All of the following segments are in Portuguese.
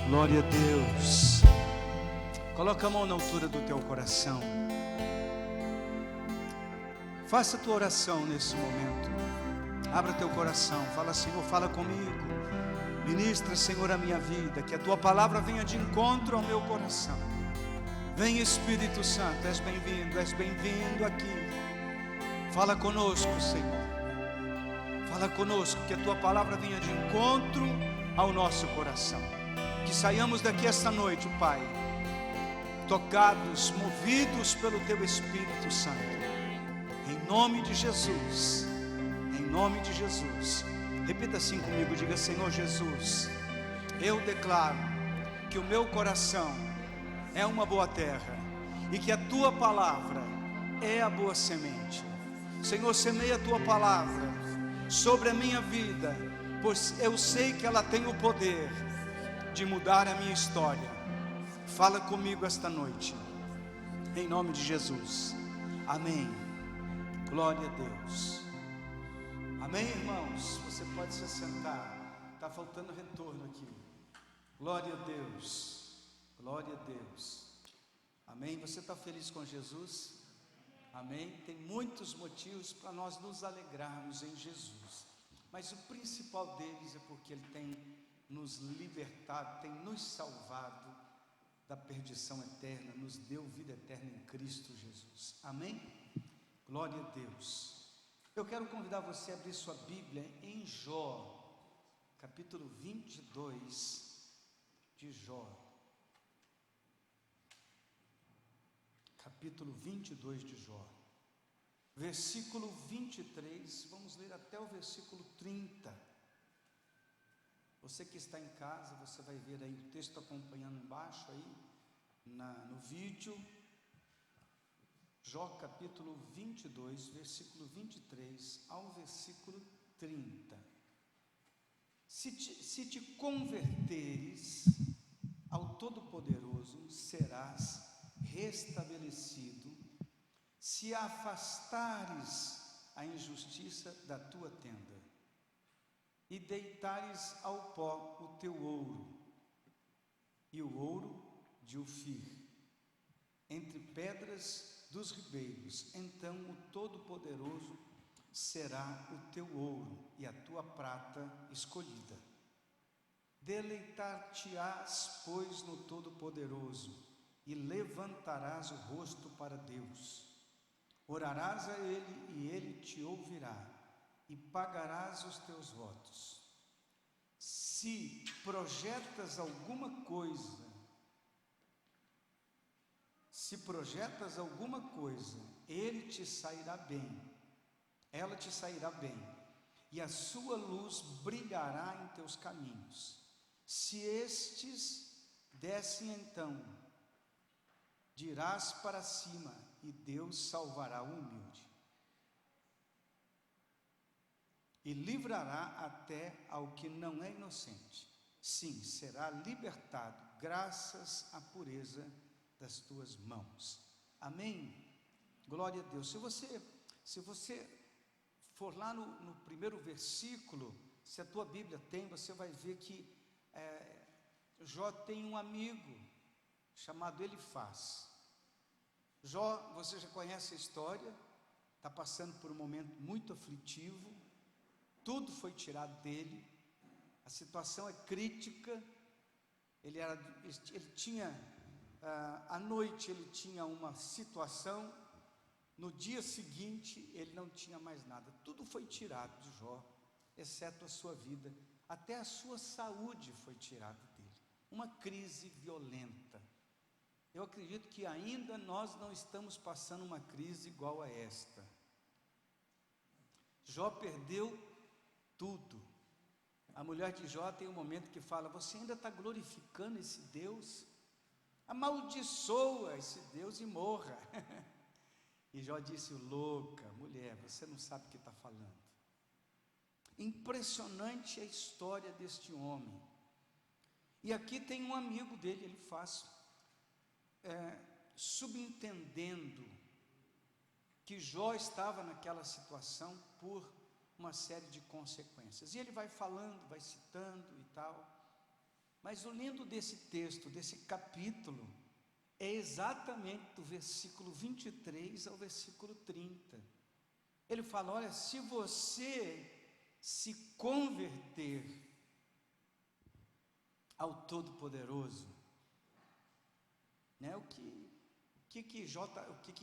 Glória a Deus. Coloca a mão na altura do teu coração. Faça a tua oração nesse momento. Abra teu coração. Fala, Senhor, fala comigo. Ministra, Senhor, a minha vida. Que a tua palavra venha de encontro ao meu coração. Vem, Espírito Santo. És bem-vindo aqui. Fala conosco, Senhor. Fala conosco. Que a tua palavra venha de encontro ao nosso coração. Que saiamos daqui esta noite, Pai, tocados, movidos pelo Teu Espírito Santo, em nome de Jesus, em nome de Jesus. Repita assim comigo, diga: Senhor Jesus, eu declaro que o meu coração é uma boa terra, e que a Tua palavra é a boa semente. Senhor, semeia a Tua palavra sobre a minha vida, pois eu sei que ela tem o poder de mudar a minha história. Fala comigo esta noite, em nome de Jesus. Amém. Glória a Deus. Amém, irmãos? Você pode se sentar. Está faltando retorno aqui. Glória a Deus. Glória a Deus. Amém. Você está feliz com Jesus? Amém. Tem muitos motivos para nós nos alegrarmos em Jesus, mas o principal deles é porque Ele tem nos libertado, tem nos salvado da perdição eterna, nos deu vida eterna em Cristo Jesus. Amém? Glória a Deus. Eu quero convidar você a abrir sua Bíblia em Jó, capítulo 22 de Jó. Capítulo 22 de Jó. Versículo 23, vamos ler até o versículo 30. Você que está em casa, você vai ver aí o texto acompanhando embaixo aí no vídeo. Jó capítulo 22, versículo 23 ao versículo 30. Se te converteres ao Todo-Poderoso, serás restabelecido, se afastares a injustiça da tua tenda, e deitares ao pó o teu ouro, e o ouro de Ofir, entre pedras dos ribeiros, então o Todo-Poderoso será o teu ouro e a tua prata escolhida. Deleitar-te-ás, pois, no Todo-Poderoso, e levantarás o rosto para Deus. Orarás a Ele, e Ele te ouvirá, e pagarás os teus votos. Se projetas alguma coisa, Ele te sairá bem, ela te sairá bem, e a sua luz brilhará em teus caminhos. Se estes descem, então dirás para cima, e Deus salvará o humilde, e livrará até ao que não é inocente. Sim, será libertado, graças à pureza das tuas mãos. Amém? Glória a Deus. Se você for lá no primeiro versículo, se a tua Bíblia tem, você vai ver que Jó tem um amigo chamado Elifaz. Jó, você já conhece a história, está passando por um momento muito aflitivo. Tudo foi tirado dele, a situação é crítica. Ele tinha, à noite ele tinha uma situação, no dia seguinte ele não tinha mais nada. Tudo foi tirado de Jó, exceto a sua vida, até a sua saúde foi tirada dele. Uma crise violenta. Eu acredito que ainda nós não estamos passando uma crise igual a esta. Jó perdeu tudo. A mulher de Jó tem um momento que fala: você ainda está glorificando esse Deus? Amaldiçoa esse Deus e morra. E Jó disse: louca, mulher, você não sabe o que está falando. Impressionante a história deste homem. E aqui tem um amigo dele, ele faz subentendendo que Jó estava naquela situação por uma série de consequências. E ele vai falando, vai citando e tal. Mas o lindo desse texto, desse capítulo, é exatamente do versículo 23 ao versículo 30. Ele fala: olha, se você se converter ao Todo-Poderoso, né? O que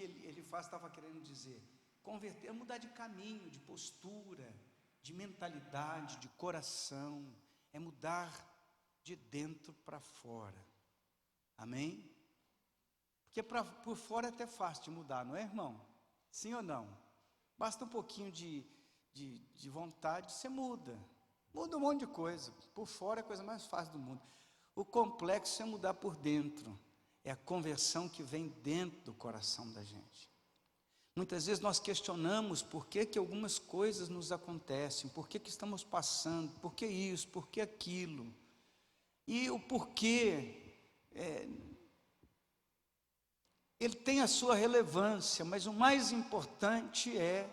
ele faz, estava querendo dizer? Converter é mudar de caminho, de postura, de mentalidade, de coração, é mudar de dentro para fora. Amém? Porque por fora é até fácil de mudar, não é, irmão? Sim ou não? Basta um pouquinho de vontade, você muda um monte de coisa. Por fora é a coisa mais fácil do mundo. O complexo é mudar por dentro, é a conversão que vem dentro do coração da gente. Muitas vezes nós questionamos por que algumas coisas nos acontecem, por que estamos passando, por que isso, por que aquilo. E o porquê, ele tem a sua relevância, mas o mais importante é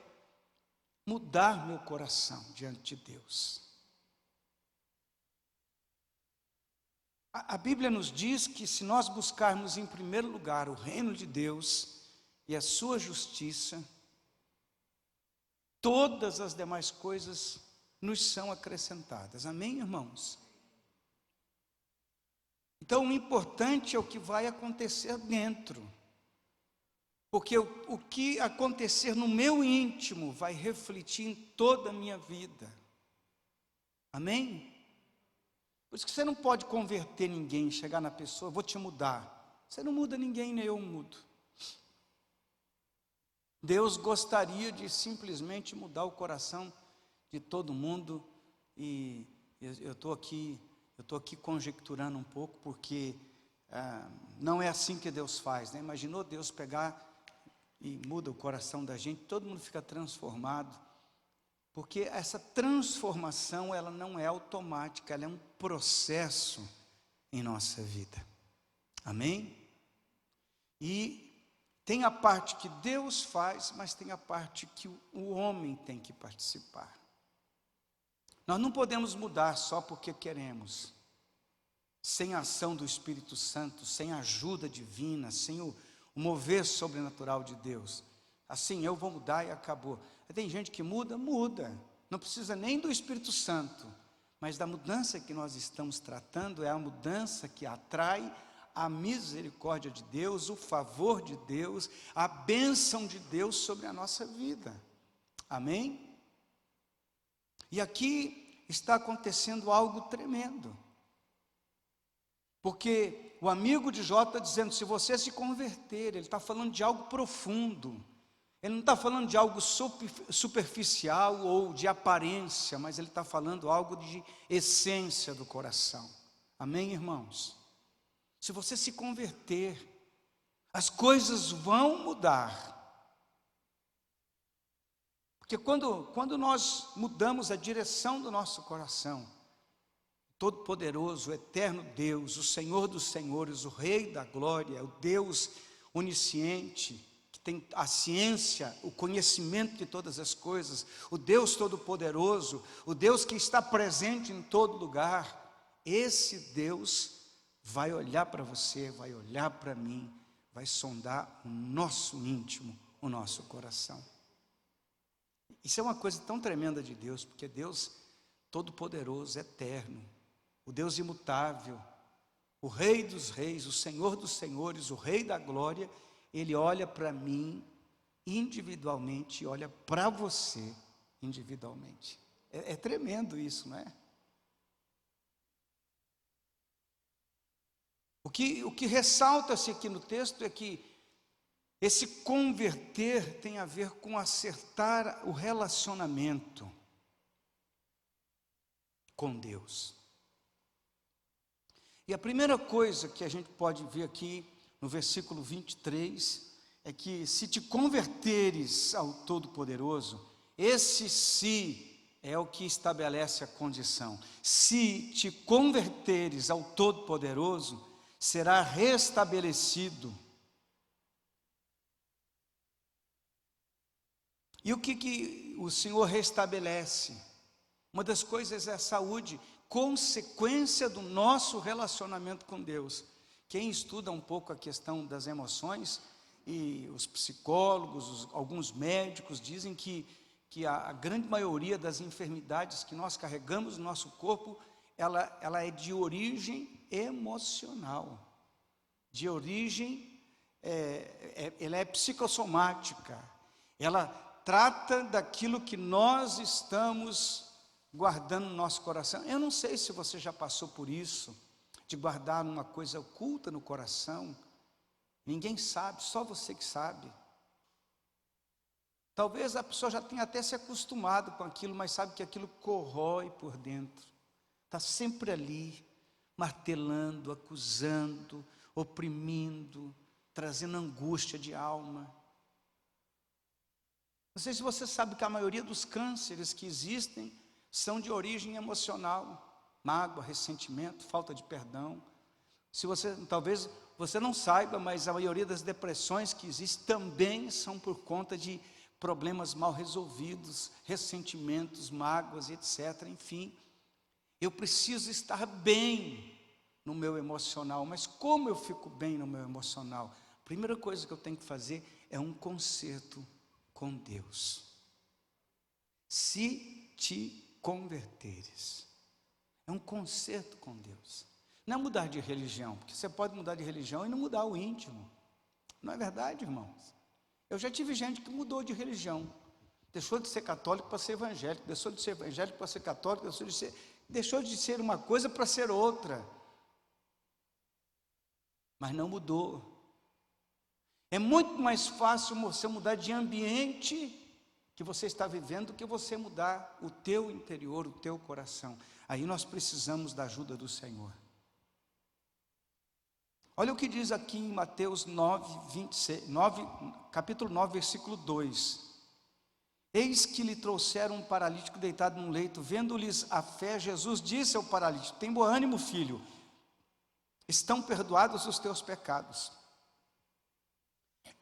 mudar meu coração diante de Deus. A Bíblia nos diz que se nós buscarmos em primeiro lugar o reino de Deus e a sua justiça, todas as demais coisas nos são acrescentadas. Amém, irmãos? Então, o importante é o que vai acontecer dentro, porque o que acontecer no meu íntimo vai refletir em toda a minha vida. Amém? Por isso que você não pode converter ninguém, chegar na pessoa: vou te mudar. Você não muda ninguém, nem eu mudo. Deus gostaria de simplesmente mudar o coração de todo mundo, e eu estou aqui conjecturando um pouco, porque não é assim que Deus faz, né? Imaginou Deus pegar e muda o coração da gente, todo mundo fica transformado, porque essa transformação, ela não é automática, ela é um processo em nossa vida. Amém? E tem a parte que Deus faz, mas tem a parte que o homem tem que participar. Nós não podemos mudar só porque queremos, sem a ação do Espírito Santo, sem a ajuda divina, sem o mover sobrenatural de Deus. Assim, eu vou mudar e acabou. Tem gente que muda, não precisa nem do Espírito Santo, mas da mudança que nós estamos tratando, é a mudança que atrai a misericórdia de Deus, o favor de Deus, a bênção de Deus sobre a nossa vida. Amém? E aqui está acontecendo algo tremendo, porque o amigo de Jó está dizendo: se você se converter, ele está falando de algo profundo, ele não está falando de algo superficial ou de aparência, mas ele está falando algo de essência do coração. Amém, irmãos? Se você se converter, as coisas vão mudar. Porque quando nós mudamos a direção do nosso coração, Todo-Poderoso, o eterno Deus, o Senhor dos Senhores, o Rei da Glória, o Deus onisciente, que tem a ciência, o conhecimento de todas as coisas, o Deus Todo-Poderoso, o Deus que está presente em todo lugar, esse Deus vai olhar para você, vai olhar para mim, vai sondar o nosso íntimo, o nosso coração. Isso é uma coisa tão tremenda de Deus, porque Deus Todo-Poderoso, eterno, o Deus imutável, o Rei dos Reis, o Senhor dos Senhores, o Rei da Glória, Ele olha para mim individualmente e olha para você individualmente. É tremendo isso, não é? O que ressalta-se aqui no texto é que esse converter tem a ver com acertar o relacionamento com Deus. E a primeira coisa que a gente pode ver aqui no versículo 23 é que se te converteres ao Todo-Poderoso, esse se é o que estabelece a condição. Se te converteres ao Todo-Poderoso, será restabelecido. E o que o Senhor restabelece? Uma das coisas é a saúde. consequência do nosso relacionamento com Deus. Quem estuda um pouco a questão das emoções, e os psicólogos, alguns médicos dizem que a grande maioria das enfermidades que nós carregamos no nosso corpo, ela é de origem emocional, de origem, ela é psicossomática, ela trata daquilo que nós estamos guardando no nosso coração. Eu não sei se você já passou por isso, de guardar uma coisa oculta no coração. Ninguém sabe, só você que sabe. Talvez a pessoa já tenha até se acostumado com aquilo, mas sabe que aquilo corrói por dentro. Está sempre ali, martelando, acusando, oprimindo, trazendo angústia de alma. Não sei se você sabe que a maioria dos cânceres que existem são de origem emocional. Mágoa, ressentimento, falta de perdão. Talvez você não saiba, mas a maioria das depressões que existem também são por conta de problemas mal resolvidos, ressentimentos, mágoas, etc. Enfim, eu preciso estar bem no meu emocional. Mas como eu fico bem no meu emocional? A primeira coisa que eu tenho que fazer é um conserto com Deus. Se te converteres, é um conserto com Deus. Não é mudar de religião, porque você pode mudar de religião e não mudar o íntimo. Não é verdade, irmãos? Eu já tive gente que mudou de religião, deixou de ser católico para ser evangélico, deixou de ser evangélico para ser católico, deixou de ser uma coisa para ser outra, mas não mudou. É muito mais fácil você mudar de ambiente que você está vivendo do que você mudar o teu interior, o teu coração. Aí nós precisamos da ajuda do Senhor. Olha o que diz aqui em Mateus capítulo 9, versículo 2. Eis que lhe trouxeram um paralítico deitado num leito. Vendo-lhes a fé, Jesus disse ao paralítico: tem bom ânimo, filho, estão perdoados os teus pecados.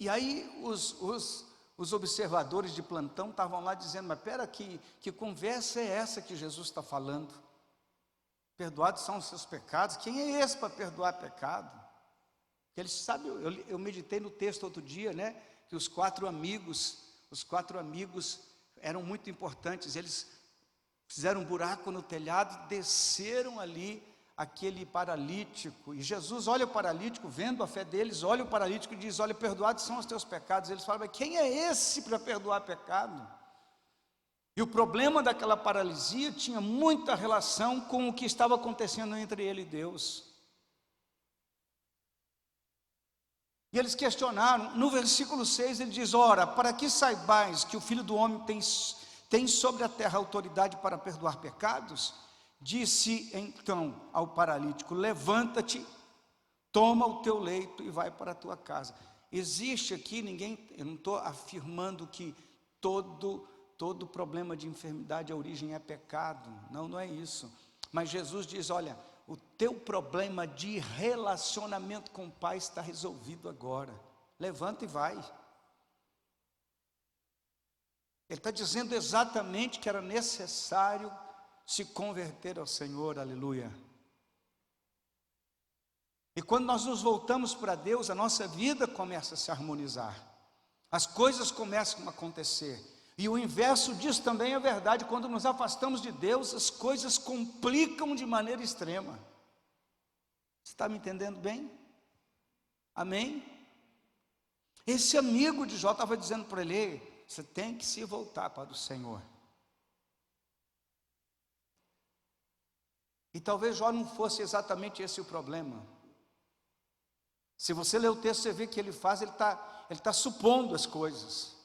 E aí os observadores de plantão estavam lá dizendo: mas espera, que conversa é essa que Jesus está falando? Perdoados são os seus pecados? Quem é esse para perdoar pecado? Eles sabem, eu meditei no texto outro dia, né? Que os quatro amigos eram muito importantes. Eles fizeram um buraco no telhado, desceram ali aquele paralítico, e Jesus olha o paralítico, vendo a fé deles, olha o paralítico e diz: olha, perdoados são os teus pecados. Eles falam: mas quem é esse para perdoar pecado? E o problema daquela paralisia tinha muita relação com o que estava acontecendo entre ele e Deus. E eles questionaram. No versículo 6 ele diz: ora, para que saibais que o Filho do Homem tem sobre a terra autoridade para perdoar pecados, disse então ao paralítico: levanta-te, toma o teu leito e vai para a tua casa. Existe aqui, eu não estou afirmando que todo problema de enfermidade, a origem é pecado. Não é isso. Mas Jesus diz: olha, o teu problema de relacionamento com o Pai está resolvido agora. Levanta e vai. Ele está dizendo exatamente que era necessário se converter ao Senhor, aleluia. E quando nós nos voltamos para Deus, a nossa vida começa a se harmonizar, as coisas começam a acontecer. E o inverso disso também é verdade. Quando nos afastamos de Deus, as coisas complicam de maneira extrema. Você está me entendendo bem? Amém? Esse amigo de Jó estava dizendo para ele: você tem que se voltar para o Senhor. E talvez Jó não fosse exatamente esse o problema. Se você ler o texto, você vê que ele está supondo as coisas.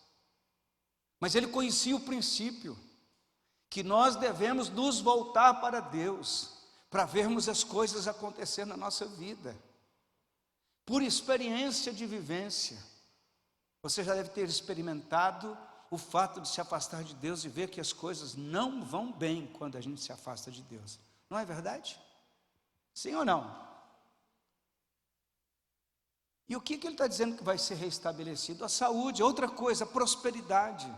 Mas ele conhecia o princípio, que nós devemos nos voltar para Deus, para vermos as coisas acontecer na nossa vida. Por experiência de vivência, você já deve ter experimentado o fato de se afastar de Deus e ver que as coisas não vão bem quando a gente se afasta de Deus. Não é verdade? Sim ou não? E o que ele está dizendo que vai ser restabelecido? A saúde. Outra coisa, a prosperidade.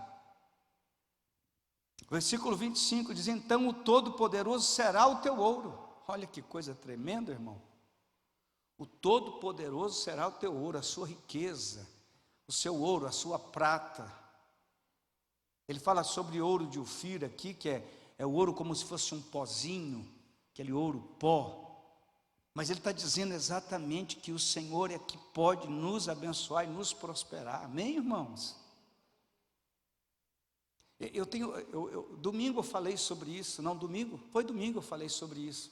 Versículo 25 diz: então o Todo-Poderoso será o teu ouro. Olha que coisa tremenda, irmão. O Todo-Poderoso será o teu ouro, a sua riqueza, o seu ouro, a sua prata. Ele fala sobre ouro de Ofir aqui, que é o ouro como se fosse um pozinho, aquele ouro pó. Mas ele está dizendo exatamente que o Senhor é que pode nos abençoar e nos prosperar. Amém, irmãos? Domingo eu falei sobre isso. Não, foi domingo eu falei sobre isso.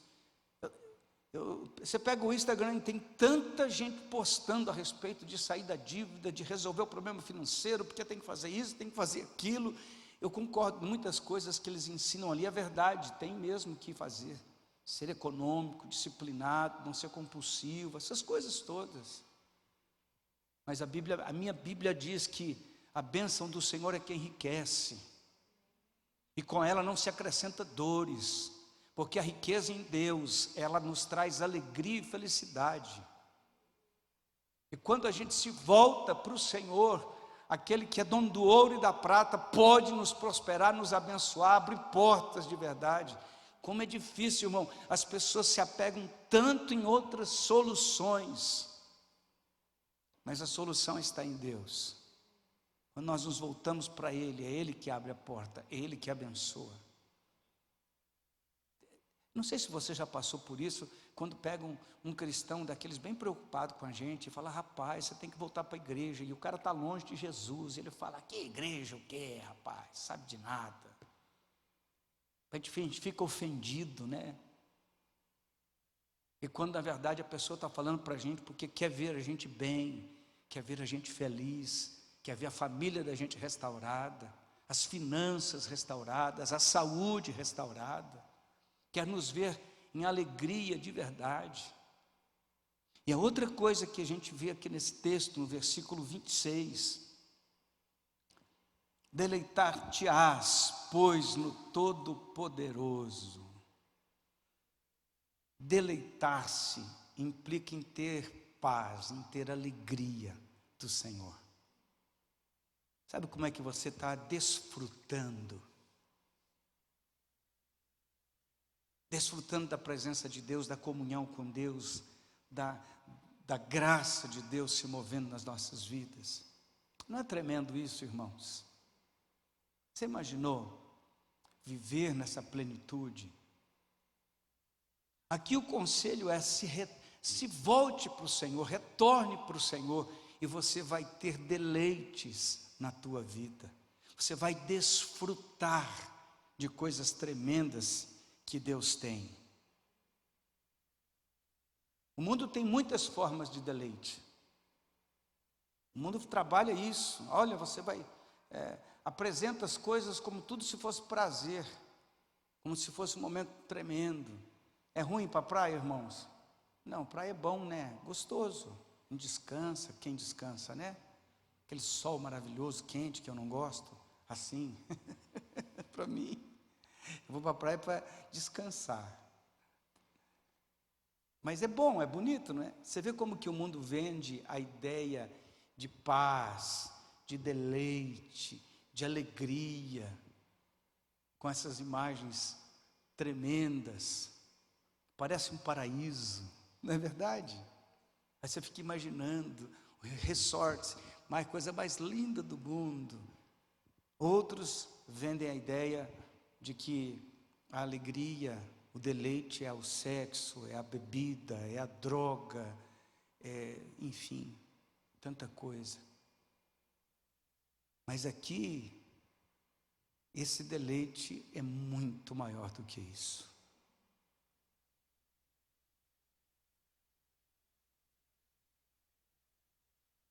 Você pega o Instagram e tem tanta gente postando a respeito de sair da dívida, de resolver o problema financeiro, porque tem que fazer isso, tem que fazer aquilo. Eu concordo com muitas coisas que eles ensinam ali, é verdade, tem mesmo que fazer. Ser econômico, disciplinado, não ser compulsivo, essas coisas todas. Mas a minha Bíblia diz que a bênção do Senhor é que enriquece, e com ela não se acrescenta dores, porque a riqueza em Deus, ela nos traz alegria e felicidade. E quando a gente se volta para o Senhor, aquele que é dono do ouro e da prata, pode nos prosperar, nos abençoar, abrir portas de verdade. Como é difícil, irmão, as pessoas se apegam tanto em outras soluções, mas a solução está em Deus. Quando nós nos voltamos para Ele, é Ele que abre a porta, é Ele que abençoa. Não sei se você já passou por isso, quando pega um cristão daqueles bem preocupado com a gente, e fala: rapaz, você tem que voltar para a igreja, e o cara está longe de Jesus, e ele fala: que igreja o quê, rapaz, sabe de nada. A gente fica ofendido, né? E quando na verdade a pessoa está falando para a gente porque quer ver a gente bem, quer ver a gente feliz, quer ver a família da gente restaurada, as finanças restauradas, a saúde restaurada, quer nos ver em alegria de verdade. E a outra coisa que a gente vê aqui nesse texto, no versículo 26, deleitar-te-ás, pois, no Todo-Poderoso. Deleitar-se implica em ter paz, em ter alegria do Senhor. Sabe como é que você está desfrutando? Desfrutando da presença de Deus, da comunhão com Deus, da graça de Deus se movendo nas nossas vidas. Não é tremendo isso, irmãos? Você imaginou viver nessa plenitude? Aqui o conselho é: se volte para o Senhor, retorne para o Senhor, e você vai ter deleites na tua vida. Você vai desfrutar de coisas tremendas que Deus tem. O mundo tem muitas formas de deleite. O mundo trabalha isso. Olha, você vai apresenta as coisas como tudo se fosse prazer, como se fosse um momento tremendo. É ruim para a praia, irmãos? Não, praia é bom, né? Gostoso. A gente descansa, quem descansa, né? Aquele sol maravilhoso, quente, que eu não gosto, assim. Para mim, eu vou para a praia para descansar. Mas é bom, é bonito, não é? Você vê como que o mundo vende a ideia de paz, de deleite, de alegria, com essas imagens tremendas. Parece um paraíso, não é verdade? Aí você fica imaginando resorts, a coisa mais linda do mundo. Outros vendem a ideia de que a alegria, o deleite é o sexo, é a bebida, é a droga, enfim, tanta coisa. Mas aqui, esse deleite é muito maior do que isso.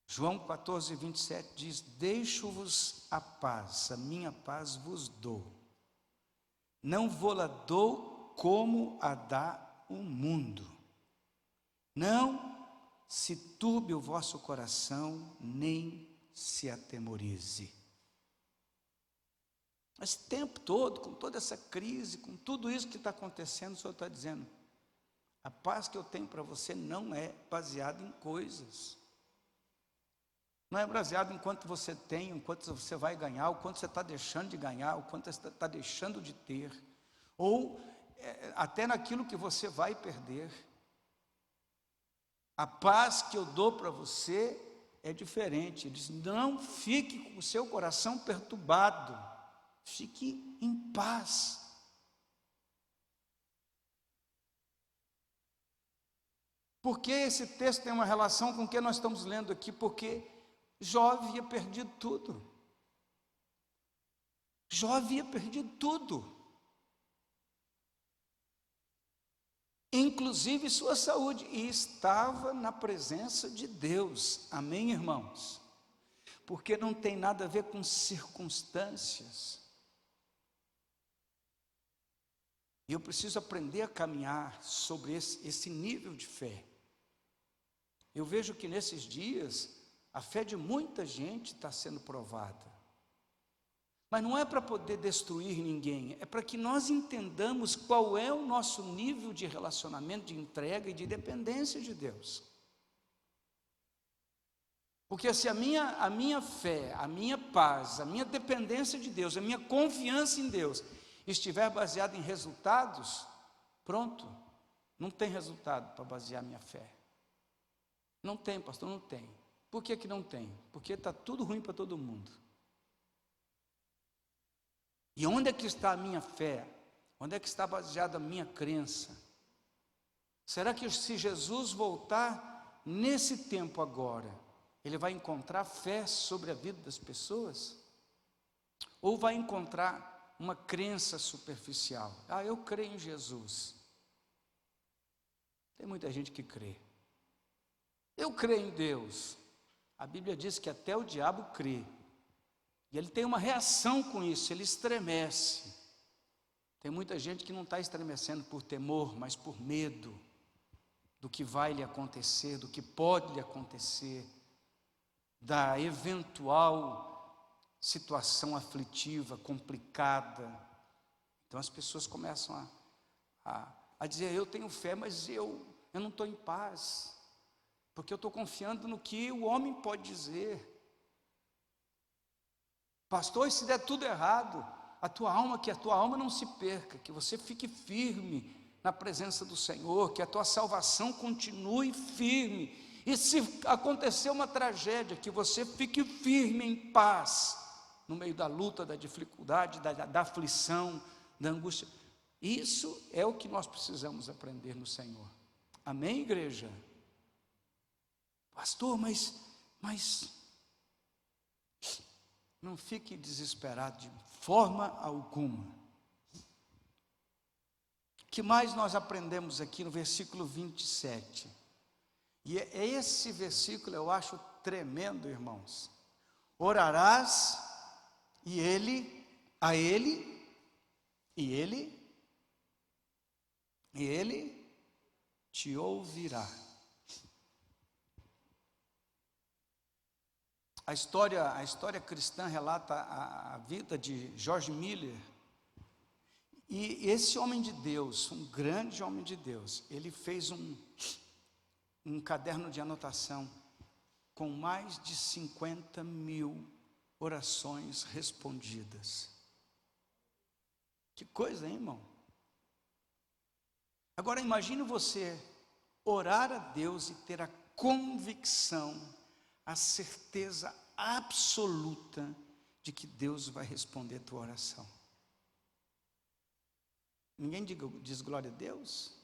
João 14, 27 diz: deixo-vos a paz, a minha paz vos dou. Não vou-la dou como a dá o mundo. Não se turbe o vosso coração, nem se atemorize. Esse tempo todo, com toda essa crise, com tudo isso que está acontecendo, o Senhor está dizendo: a paz que eu tenho para você não é baseada em coisas. Não é baseado em quanto você tem, em quanto você vai ganhar, o quanto você está deixando de ganhar, o quanto você está deixando de ter, ou até naquilo que você vai perder. A paz que eu dou para você é diferente. Ele diz: não fique com o seu coração perturbado, fique em paz. Por que esse texto tem uma relação com o que nós estamos lendo aqui? Porque Jó havia perdido tudo. Jó havia perdido tudo, inclusive sua saúde, e estava na presença de Deus. Amém, irmãos? Porque não tem nada a ver com circunstâncias. E eu preciso aprender a caminhar sobre esse nível de fé. Eu vejo que nesses dias a fé de muita gente está sendo provada. Mas não é para poder destruir ninguém, é para que nós entendamos qual é o nosso nível de relacionamento, de entrega e de dependência de Deus. Porque se a minha fé, a minha paz, a minha dependência de Deus, a minha confiança em Deus estiver baseada em resultados, pronto, não tem resultado para basear minha fé. Não tem, pastor, não tem. Por que não tem? Porque está tudo ruim para todo mundo. E onde é que está a minha fé? Onde é que está baseada a minha crença? Será que se Jesus voltar nesse tempo agora, Ele vai encontrar fé sobre a vida das pessoas? Ou vai encontrar uma crença superficial? Ah, eu creio em Jesus. Tem muita gente que crê. Eu creio em Deus. A Bíblia diz que até o diabo crê. E ele tem uma reação com isso, ele estremece. Tem muita gente que não está estremecendo por temor, mas por medo do que vai lhe acontecer, do que pode lhe acontecer, da eventual situação aflitiva, complicada. Então as pessoas começam a dizer: eu tenho fé, mas eu não estou em paz, porque eu estou confiando no que o homem pode dizer. Pastor, e se der tudo errado, que a tua alma não se perca, que você fique firme na presença do Senhor, que a tua salvação continue firme. E se acontecer uma tragédia, que você fique firme em paz, no meio da luta, da dificuldade, da aflição, da angústia. Isso é o que nós precisamos aprender no Senhor. Amém, igreja? Pastor, mas não fique desesperado de forma alguma. O que mais nós aprendemos aqui no versículo 27? E esse versículo eu acho tremendo, irmãos. Orarás e ele te ouvirá. A história cristã relata a vida de George Miller. E esse homem de Deus, um grande homem de Deus, ele fez um caderno de anotação com mais de 50.000 orações respondidas. Que coisa, hein, irmão? Agora imagine você orar a Deus e ter a convicção, a certeza absoluta de que Deus vai responder a tua oração. Ninguém diz glória a Deus?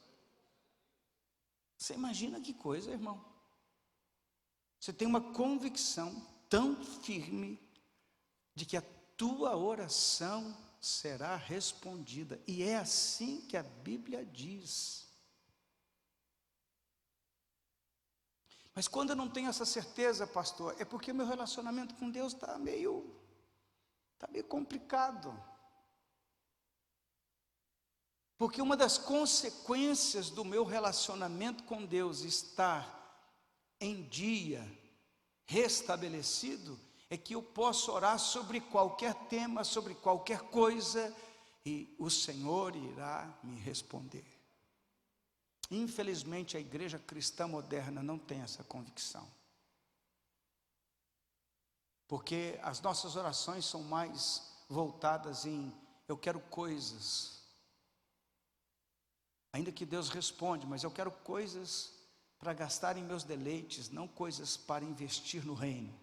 Você imagina que coisa, irmão? Você tem uma convicção tão firme de que a tua oração será respondida. E é assim que a Bíblia diz. Mas quando eu não tenho essa certeza, pastor, é porque meu relacionamento com Deus está meio complicado. Porque uma das consequências do meu relacionamento com Deus estar em dia, restabelecido, é que eu posso orar sobre qualquer tema, sobre qualquer coisa, e o Senhor irá me responder. Infelizmente a igreja cristã moderna não tem essa convicção. Porque as nossas orações são mais voltadas em eu quero coisas. Ainda que Deus responde, mas eu quero coisas para gastar em meus deleites, não coisas para investir no reino.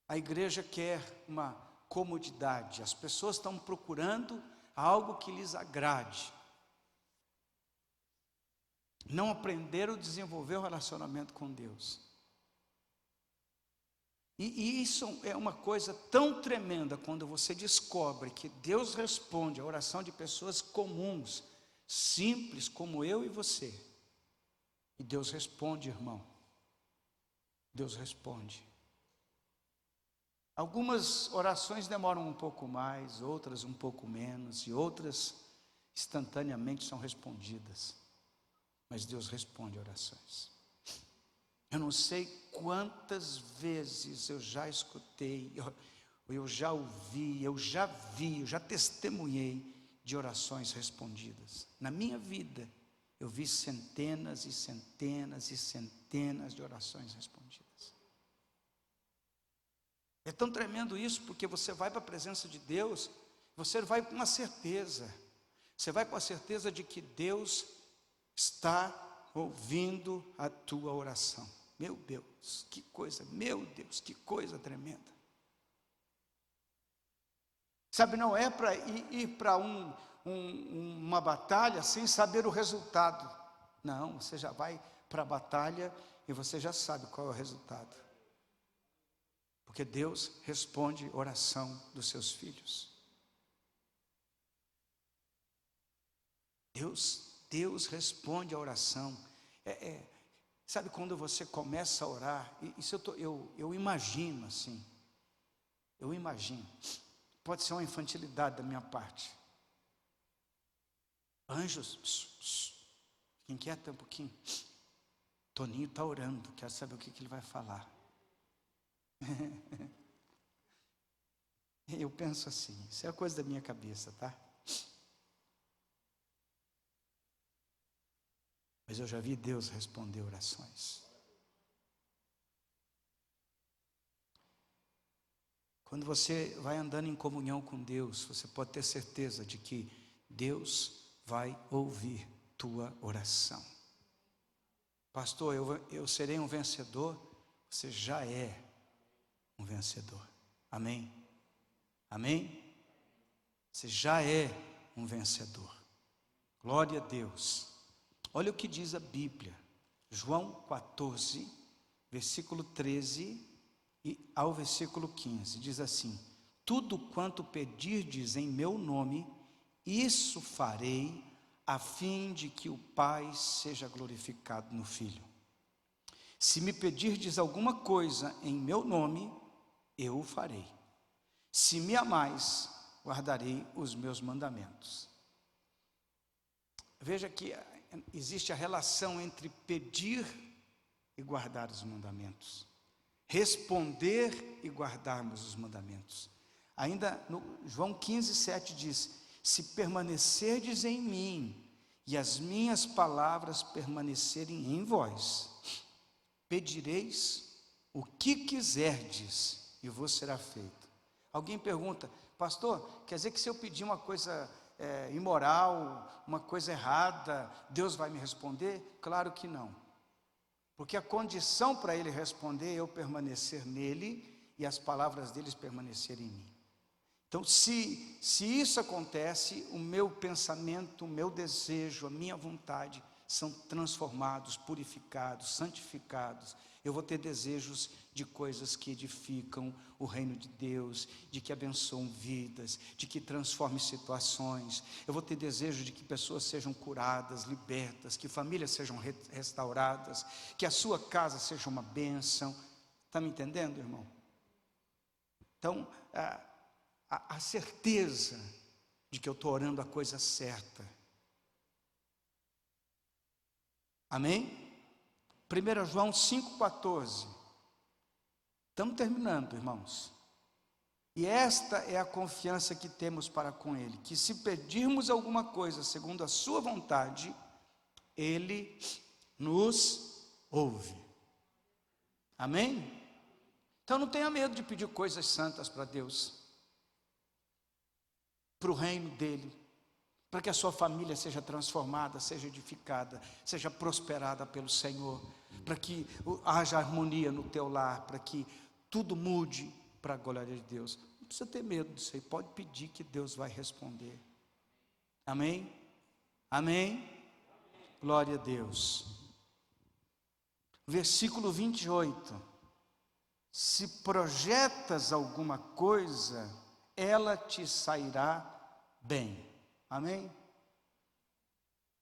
A igreja quer uma comodidade, as pessoas estão procurando algo que lhes agrade. Não aprenderam a desenvolver o relacionamento com Deus. E isso é uma coisa tão tremenda quando você descobre que Deus responde a oração de pessoas comuns, simples como eu e você. E Deus responde, irmão. Deus responde. Algumas orações demoram um pouco mais, outras um pouco menos, e outras instantaneamente são respondidas. Mas Deus responde orações. Eu não sei quantas vezes eu já escutei, eu já ouvi, eu já vi, eu já testemunhei de orações respondidas. Na minha vida, eu vi centenas e centenas e centenas de orações respondidas. É tão tremendo isso, porque você vai para a presença de Deus, você vai com uma certeza. Você vai com a certeza de que Deus está ouvindo a tua oração. Meu Deus, que coisa, meu Deus, que coisa tremenda. Sabe, não é para ir para uma batalha sem saber o resultado. Não, você já vai para a batalha e você já sabe qual é o resultado. Porque Deus responde a oração dos seus filhos. Deus responde a oração. Sabe quando você começa a orar, isso eu imagino assim, pode ser uma infantilidade da minha parte. Anjos, fiquem quietos um pouquinho. Toninho está orando, quero saber o que ele vai falar. Eu penso assim, isso é coisa da minha cabeça, tá? Mas eu já vi Deus responder orações. Quando você vai andando em comunhão com Deus, você pode ter certeza de que Deus vai ouvir tua oração. Pastor, eu serei um vencedor. Você já é um vencedor. Amém? Amém? Você já é um vencedor. Glória a Deus. Olha o que diz a Bíblia, João 14, versículo 13 e ao versículo 15, diz assim: tudo quanto pedirdes em meu nome, isso farei, a fim de que o Pai seja glorificado no Filho. Se me pedirdes alguma coisa em meu nome, eu o farei. Se me amais, guardarei os meus mandamentos. Veja que existe a relação entre pedir e guardar os mandamentos, responder e guardarmos os mandamentos. Ainda no João 15, 7 diz: se permanecerdes em mim e as minhas palavras permanecerem em vós, pedireis o que quiserdes e vos será feito. Alguém pergunta: pastor, quer dizer que se eu pedir uma coisa imoral, uma coisa errada, Deus vai me responder? Claro que não, porque a condição para Ele responder é eu permanecer nele e as palavras deles permanecerem em mim. Então, se isso acontece, o meu pensamento, o meu desejo, a minha vontade são transformados, purificados, santificados. Eu vou ter desejos de coisas que edificam o reino de Deus, de que abençoam vidas, de que transformem situações. Eu vou ter desejo de que pessoas sejam curadas, libertas, que famílias sejam restauradas, que a sua casa seja uma bênção. Está me entendendo, irmão? Então, a certeza de que eu estou orando a coisa certa. Amém? 1 João 5,14. Estamos terminando, irmãos. E esta é a confiança que temos para com Ele, que se pedirmos alguma coisa segundo a sua vontade, Ele nos ouve. Amém? Então não tenha medo de pedir coisas santas para Deus, para o reino dEle, para que a sua família seja transformada, seja edificada, seja prosperada pelo Senhor, para que haja harmonia no teu lar, para que tudo mude para a glória de Deus. Não precisa ter medo disso aí, pode pedir que Deus vai responder. Amém? Amém? Glória a Deus. Versículo 28. Se projetas alguma coisa, ela te sairá bem. Amém?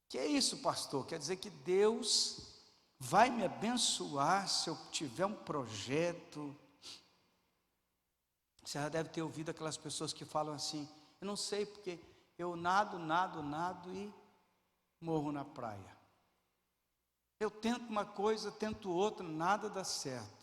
Que é isso, pastor? Quer dizer que Deus vai me abençoar se eu tiver um projeto. Você já deve ter ouvido aquelas pessoas que falam assim: eu não sei porque eu nado e morro na praia. Eu tento uma coisa, tento outra, nada dá certo.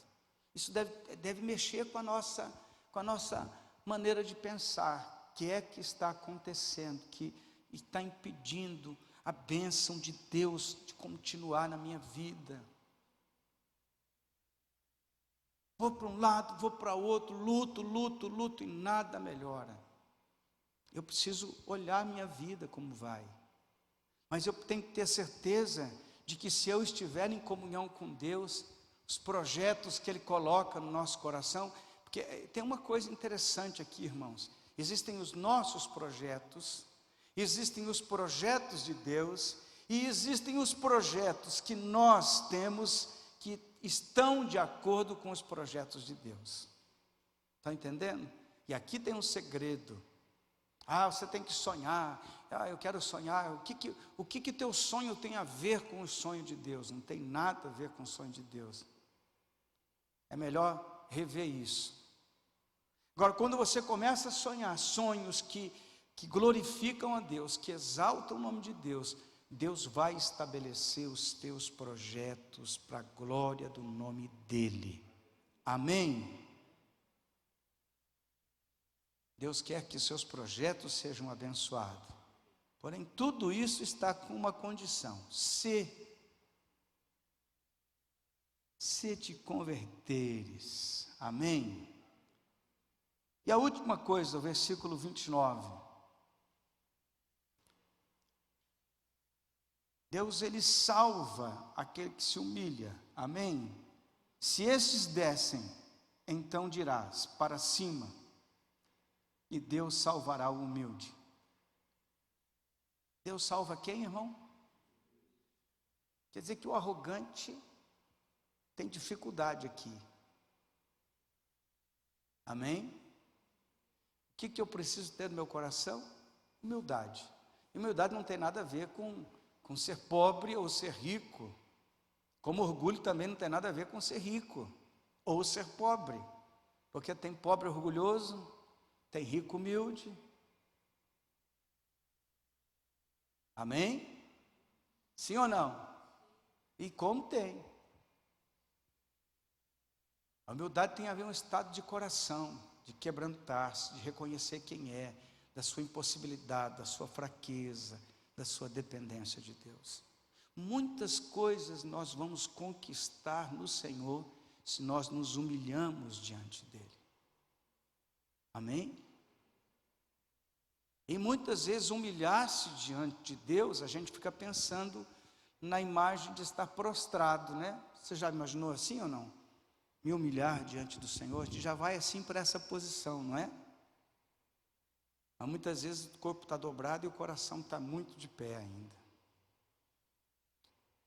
Isso deve mexer com a nossa maneira de pensar. O que é que está acontecendo, que está impedindo a bênção de Deus de continuar na minha vida? Vou para um lado, vou para outro, luto e nada melhora. Eu preciso olhar a minha vida como vai. Mas eu tenho que ter certeza de que se eu estiver em comunhão com Deus, os projetos que Ele coloca no nosso coração, porque tem uma coisa interessante aqui, irmãos, existem os nossos projetos, existem os projetos de Deus, e existem os projetos que nós temos, que estão de acordo com os projetos de Deus. Está entendendo? E aqui tem um segredo. Você tem que sonhar. Eu quero sonhar. O que teu sonho tem a ver com o sonho de Deus? Não tem nada a ver com o sonho de Deus. É melhor rever isso. Agora, quando você começa a sonhar sonhos que glorificam a Deus, que exaltam o nome de Deus, Deus vai estabelecer os teus projetos para a glória do nome dEle. Amém? Deus quer que seus projetos sejam abençoados. Porém, tudo isso está com uma condição: se te converteres. Amém? E a última coisa, o versículo 29. Deus, Ele salva aquele que se humilha. Amém? Se estes descem, então dirás: para cima, e Deus salvará o humilde. Deus salva quem, irmão? Quer dizer que o arrogante tem dificuldade aqui. Amém? O que eu preciso ter no meu coração? Humildade. Humildade não tem nada a ver com ser pobre ou ser rico. Como orgulho também não tem nada a ver com ser rico ou ser pobre. Porque tem pobre orgulhoso, tem rico humilde. Amém? Sim ou não? E como tem? A humildade tem a ver com um estado de coração, de quebrantar-se, de reconhecer quem é, da sua impossibilidade, da sua fraqueza, da sua dependência de Deus. Muitas coisas nós vamos conquistar no Senhor se nós nos humilhamos diante dEle. Amém? E muitas vezes humilhar-se diante de Deus, a gente fica pensando na imagem de estar prostrado, né? Você já imaginou assim ou não? Me humilhar diante do Senhor, a gente já vai assim para essa posição, não é? Mas muitas vezes o corpo está dobrado e o coração está muito de pé ainda.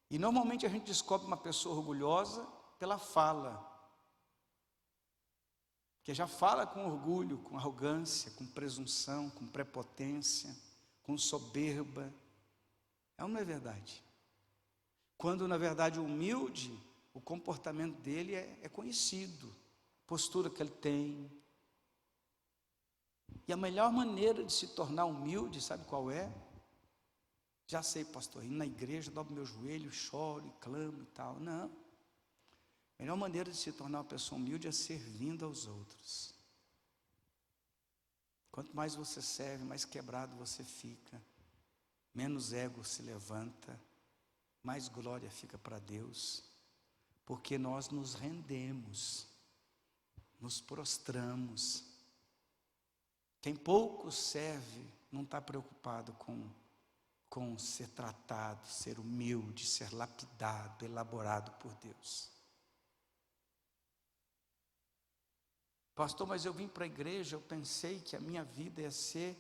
E normalmente a gente descobre uma pessoa orgulhosa pela fala. Que já fala com orgulho, com arrogância, com presunção, com prepotência, com soberba. É ou não é verdade? Quando na verdade o humilde, o comportamento dele é conhecido, a postura que ele tem. E a melhor maneira de se tornar humilde, sabe qual é? Já sei, pastor, indo na igreja, dobro meu joelho, choro e clamo e tal. Não. A melhor maneira de se tornar uma pessoa humilde é servindo aos outros. Quanto mais você serve, mais quebrado você fica, menos ego se levanta, mais glória fica para Deus, porque nós nos rendemos. nos prostramos. Quem pouco serve não está preocupado com ser tratado, ser humilde, ser lapidado, elaborado por Deus. Pastor, mas eu vim para a igreja, eu pensei que a minha vida ia ser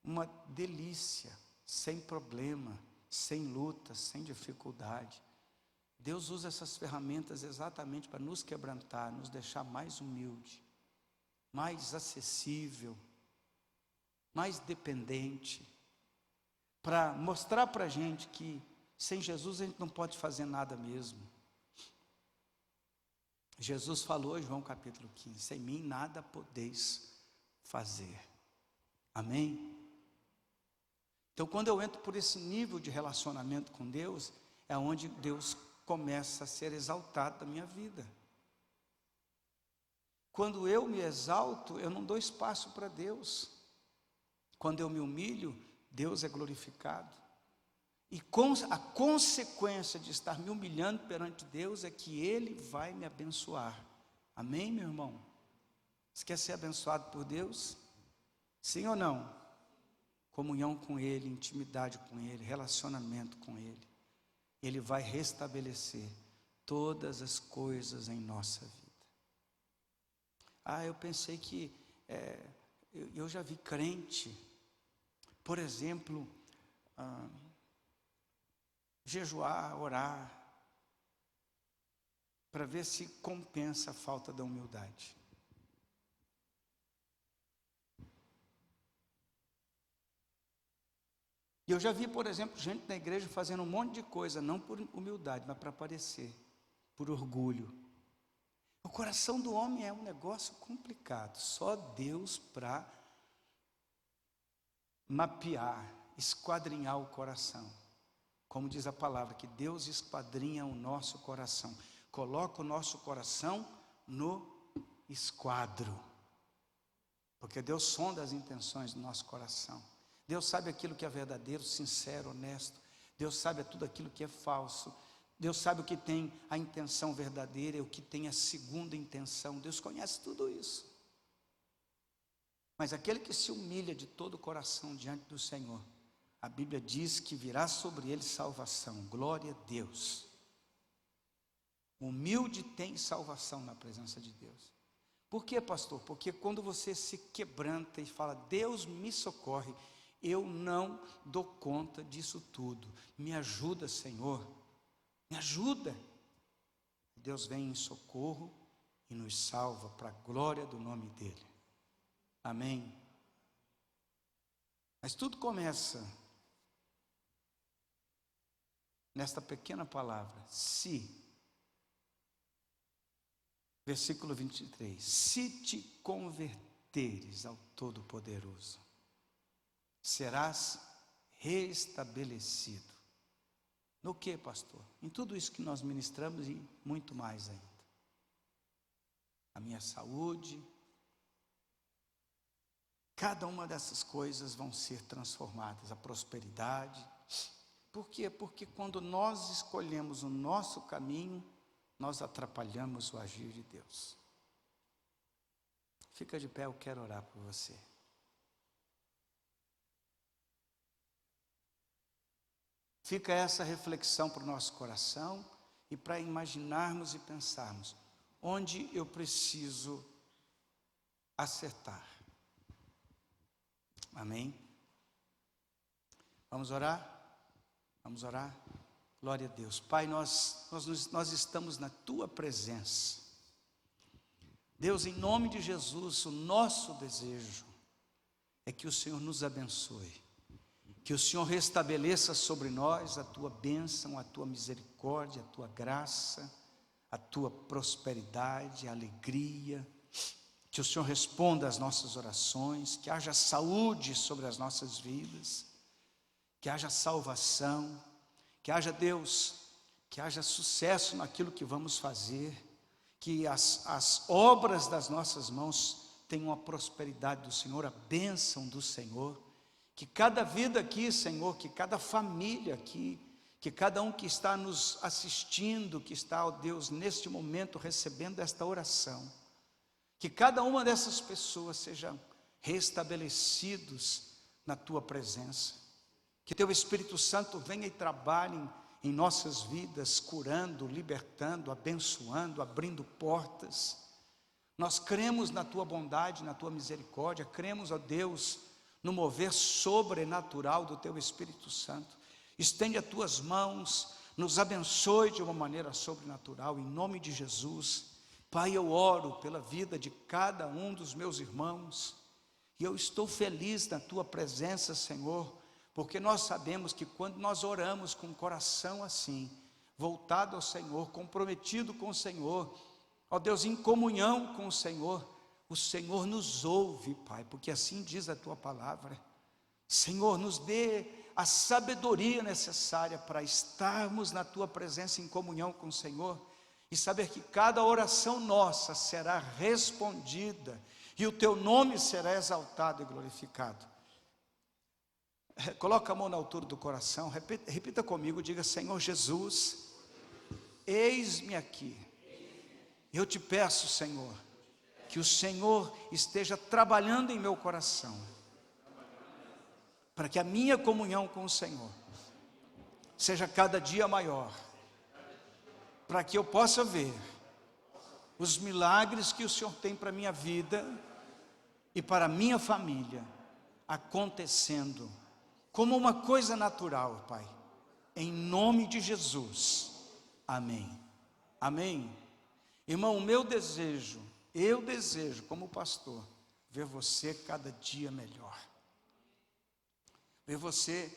uma delícia, sem problema, sem luta, sem dificuldade. Deus usa essas ferramentas exatamente para nos quebrantar, nos deixar mais humilde, mais acessível, mais dependente, para mostrar para a gente que sem Jesus a gente não pode fazer nada mesmo. Jesus falou em João capítulo 15, sem mim nada podeis fazer. Amém? Então quando eu entro por esse nível de relacionamento com Deus, é onde Deus começa a ser exaltado da minha vida. Quando eu me exalto, eu não dou espaço para Deus. Quando eu me humilho, Deus é glorificado. E a consequência de estar me humilhando perante Deus é que Ele vai me abençoar. Amém, meu irmão? Você quer ser abençoado por Deus? Sim ou não? Comunhão com Ele, intimidade com Ele, relacionamento com Ele. Ele vai restabelecer todas as coisas em nossa vida. Eu pensei que eu já vi crente, por exemplo, jejuar, orar, para ver se compensa a falta da humildade. E eu já vi, por exemplo, gente na igreja fazendo um monte de coisa, não por humildade, mas para aparecer, por orgulho. O coração do homem é um negócio complicado, só Deus para mapear, esquadrinhar o coração. Como diz a palavra, que Deus esquadrinha o nosso coração, coloca o nosso coração no esquadro, porque Deus sonda as intenções do nosso coração. Deus sabe aquilo que é verdadeiro, sincero, honesto. Deus sabe tudo aquilo que é falso. Deus sabe o que tem a intenção verdadeira e o que tem a segunda intenção. Deus conhece tudo isso. Mas aquele que se humilha de todo o coração diante do Senhor, a Bíblia diz que virá sobre ele salvação. Glória a Deus. O humilde tem salvação na presença de Deus. Por quê, pastor? Porque quando você se quebranta e fala, Deus me socorre, eu não dou conta disso tudo. Me ajuda, Senhor. Me ajuda. Deus vem em socorro e nos salva para a glória do nome dEle. Amém? Mas tudo começa nesta pequena palavra, se. Versículo 23. Se te converteres ao Todo-Poderoso, serás restabelecido. No que, pastor? Em tudo isso que nós ministramos e muito mais ainda. A minha saúde, cada uma dessas coisas vão ser transformadas. A prosperidade. Por quê? Porque quando nós escolhemos o nosso caminho, nós atrapalhamos o agir de Deus. Fica de pé, eu quero orar por você. Fica essa reflexão para o nosso coração e para imaginarmos e pensarmos onde eu preciso acertar. Amém? Vamos orar? Vamos orar? Glória a Deus. Pai, nós estamos na Tua presença. Deus, em nome de Jesus, o nosso desejo é que o Senhor nos abençoe. Que o Senhor restabeleça sobre nós a Tua bênção, a Tua misericórdia, a Tua graça, a Tua prosperidade, a alegria. Que o Senhor responda às nossas orações, que haja saúde sobre as nossas vidas, que haja salvação, que haja, Deus, que haja sucesso naquilo que vamos fazer, que as obras das nossas mãos tenham a prosperidade do Senhor, a bênção do Senhor. Que cada vida aqui, Senhor, que cada família aqui, que cada um que está nos assistindo, que está, ó Deus, neste momento recebendo esta oração, Que cada uma dessas pessoas sejam restabelecidos na tua presença. Que teu Espírito Santo venha e trabalhe em nossas vidas, curando, libertando, abençoando, abrindo portas. Nós cremos na tua bondade, na tua misericórdia, cremos, ó Deus, no mover sobrenatural do teu Espírito Santo. Estende as tuas mãos, nos abençoe de uma maneira sobrenatural, em nome de Jesus. Pai, eu oro pela vida de cada um dos meus irmãos, e eu estou feliz na tua presença, Senhor, porque nós sabemos que quando nós oramos com o coração assim, voltado ao Senhor, comprometido com o Senhor, ó Deus, em comunhão com o Senhor nos ouve, Pai, porque assim diz a tua palavra. Senhor, nos dê a sabedoria necessária para estarmos na tua presença em comunhão com o Senhor, e saber que cada oração nossa será respondida, e o teu nome será exaltado e glorificado. Coloca a mão na altura do coração, repita comigo, diga: Senhor Jesus, eis-me aqui. Eu te peço, Senhor, que o Senhor esteja trabalhando em meu coração, para que a minha comunhão com o Senhor seja cada dia maior, para que eu possa ver os milagres que o Senhor tem para a minha vida e para a minha família acontecendo como uma coisa natural, Pai, em nome de Jesus, amém, amém. Irmão, eu desejo como pastor, ver você cada dia melhor, ver você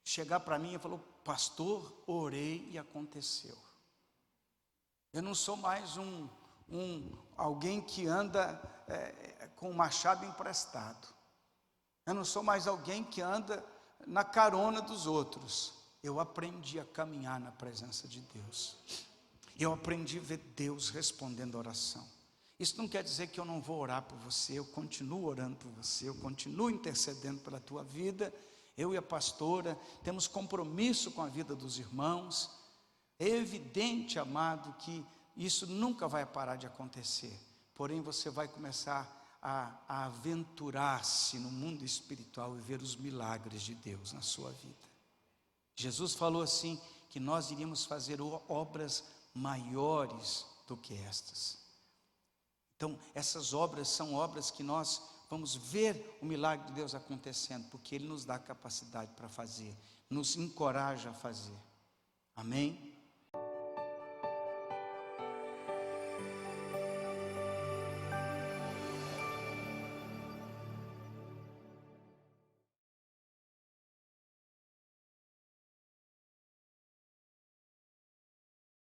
chegar para mim e falar: pastor, orei e aconteceu. Eu não sou mais alguém que anda com o machado emprestado. Eu não sou mais alguém que anda na carona dos outros. Eu aprendi a caminhar na presença de Deus. Eu aprendi a ver Deus respondendo a oração. Isso não quer dizer que eu não vou orar por você. Eu continuo orando por você. Eu continuo intercedendo pela tua vida. Eu e a pastora temos compromisso com a vida dos irmãos. É evidente, amado, que isso nunca vai parar de acontecer. Porém, você vai começar a aventurar-se no mundo espiritual e ver os milagres de Deus na sua vida. Jesus falou assim, que nós iríamos fazer obras maiores do que estas. Então, essas obras são obras que nós vamos ver o milagre de Deus acontecendo, porque Ele nos dá capacidade para fazer, nos encoraja a fazer. Amém?